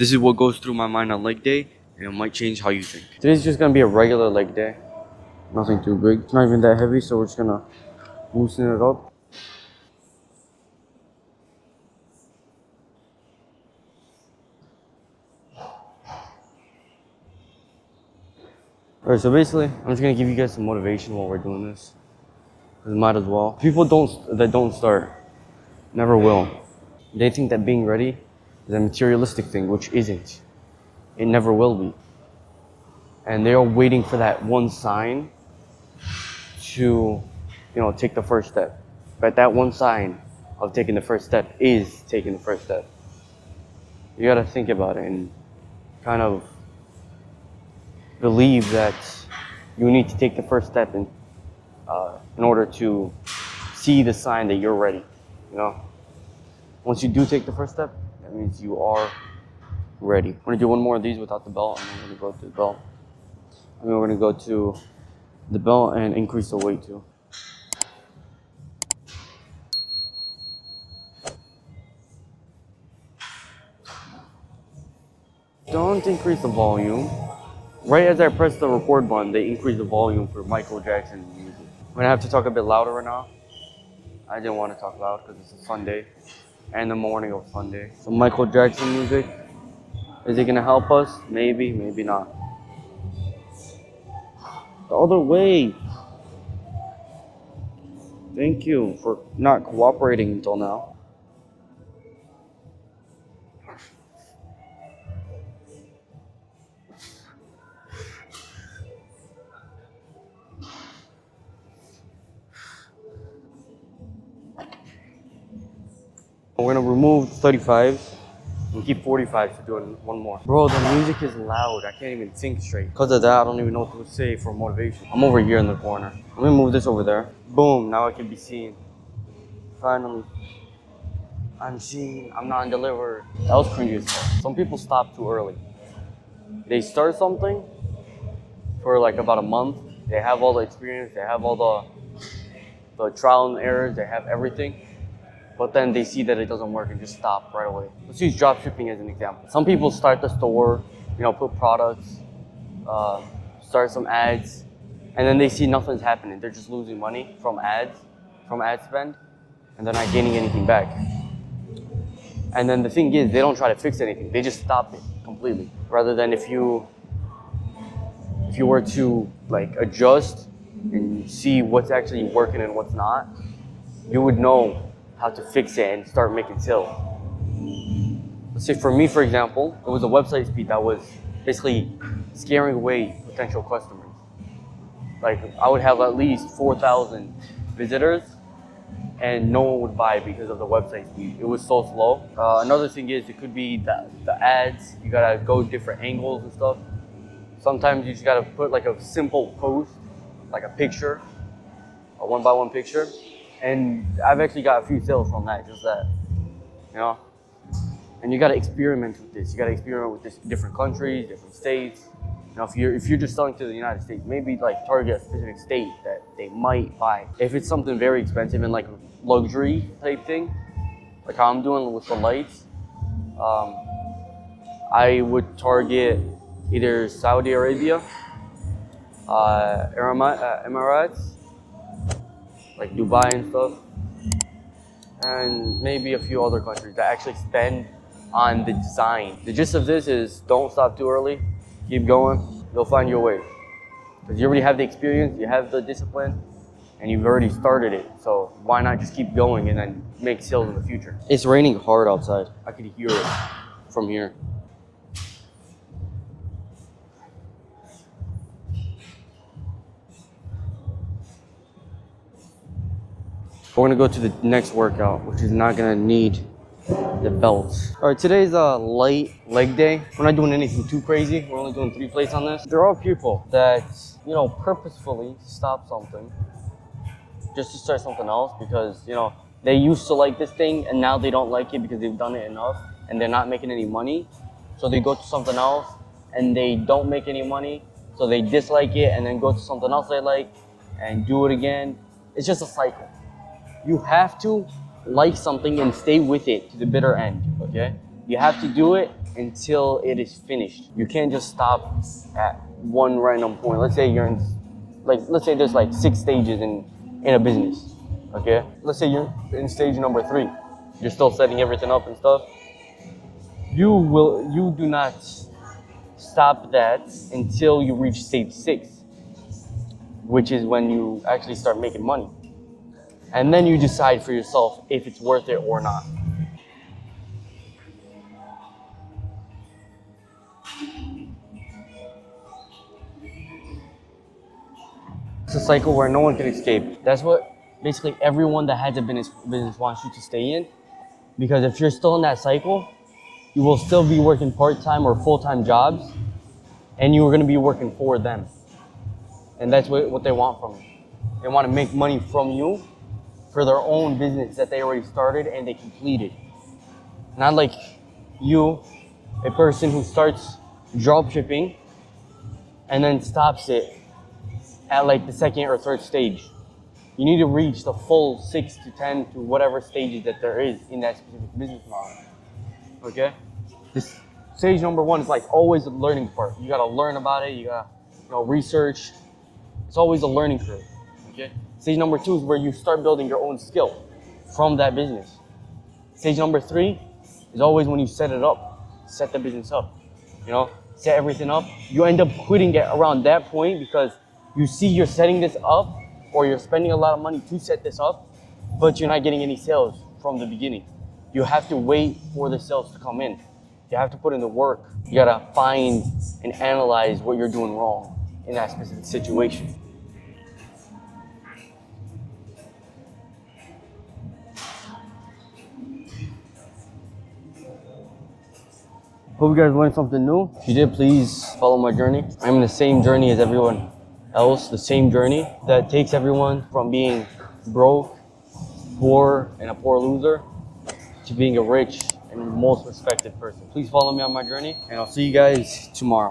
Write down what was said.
This is what goes through my mind on leg day, and it might change how you think. Today's just gonna be a regular leg day. Nothing too big. It's not even that heavy, so we're just gonna loosen it up. Alright, so basically, I'm just gonna give you guys some motivation while we're doing this. Cause might as well. People that don't start never will. They think that being ready is a materialistic thing, which isn't. It never will be. And they're waiting for that one sign to, take the first step. But that one sign of taking the first step is taking the first step. You gotta think about it and kind of believe that you need to take the first step in order to see the sign that you're ready. Once you do take the first step, that means you are ready. I'm gonna do one more of these without the belt, and then we're gonna go to the belt. And then we're gonna go to the belt and increase the weight too. Don't increase the volume. Right as I press the record button, they increase the volume for Michael Jackson music. I'm gonna have to talk a bit louder right now. I didn't want to talk loud because it's a fun day and the morning of a fun day. So Michael Jackson music, is it gonna help us? Maybe, maybe not. The other way. Thank you for not cooperating until now. We're gonna remove 35 and keep 45 to doing one more. Bro, the music is loud. I can't even think straight. Because of that, I don't even know what to say for motivation. I'm over here in the corner. I'm gonna move this over there. Boom, now I can be seen. Finally. I'm seen. I'm not delivered. That was cringy as fuck. Some people stop too early. They start something for like about a month. They have all the experience. They have all the trial and errors. They have everything. But then they see that it doesn't work and just stop right away. Let's use dropshipping as an example. Some people start the store, put products, start some ads, and then they see nothing's happening. They're just losing money from ad spend, and they're not gaining anything back. And then the thing is, they don't try to fix anything. They just stop it completely. Rather than if you were to like adjust and see what's actually working and what's not, you would know how to fix it and start making sales. Let's say for me, for example, it was a website speed that was basically scaring away potential customers. Like I would have at least 4,000 visitors and no one would buy because of the website speed. It was so slow. Another thing is it could be the ads. You gotta go different angles and stuff. Sometimes you just gotta put like a simple post, like a picture, a 1x1 picture. And I've actually got a few sales from that, just that, And you gotta experiment with this. You gotta experiment with this different countries, different states. If you're just selling to the United States, maybe like target a specific state that they might buy. If it's something very expensive and like a luxury type thing, like how I'm doing with the lights, I would target either Saudi Arabia, Emirates, like Dubai and stuff, and maybe a few other countries that actually spend on the design. The gist of this is don't stop too early, keep going, you'll find your way. Because you already have the experience, you have the discipline, and you've already started it. So why not just keep going and then make sales in the future? It's raining hard outside. I could hear it from here. We're gonna go to the next workout, which is not gonna need the belts. All right, today's a light leg day. We're not doing anything too crazy. We're only doing 3 plates on this. There are people that, purposefully stop something just to start something else because, they used to like this thing and now they don't like it because they've done it enough and they're not making any money. So they go to something else and they don't make any money. So they dislike it and then go to something else they like and do it again. It's just a cycle. You have to like something and stay with it to the bitter end, okay? You have to do it until it is finished. You can't just stop at one random point. Let's say you're in, let's say there's like 6 stages in a business, okay? Let's say you're in stage number 3. You're still setting everything up and stuff. You do not stop that until you reach stage 6, which is when you actually start making money. And then you decide for yourself if it's worth it or not. It's a cycle where no one can escape. That's what basically everyone that has a business wants you to stay in. Because if you're still in that cycle, you will still be working part-time or full-time jobs, and you are going to be working for them. And that's what they want from you. They want to make money from you for their own business that they already started and they completed. Not like you, a person who starts dropshipping and then stops it at like the 2nd or 3rd stage. You need to reach the full 6 to 10 to whatever stages that there is in that specific business model. Okay? This stage number 1 is like always the learning part. You gotta learn about it, you gotta research. It's always a learning curve. Okay? Stage number 2 is where you start building your own skill from that business. Stage number 3 is always when you set it up, set the business up. Set everything up. You end up quitting it around that point because you see you're setting this up, or you're spending a lot of money to set this up, but you're not getting any sales from the beginning. You have to wait for the sales to come in. You have to put in the work. You gotta find and analyze what you're doing wrong in that specific situation. Hope you guys learned something new. If you did, please follow my journey. I'm in the same journey as everyone else, the same journey that takes everyone from being broke, poor, and a poor loser to being a rich and most respected person. Please follow me on my journey, and I'll see you guys tomorrow.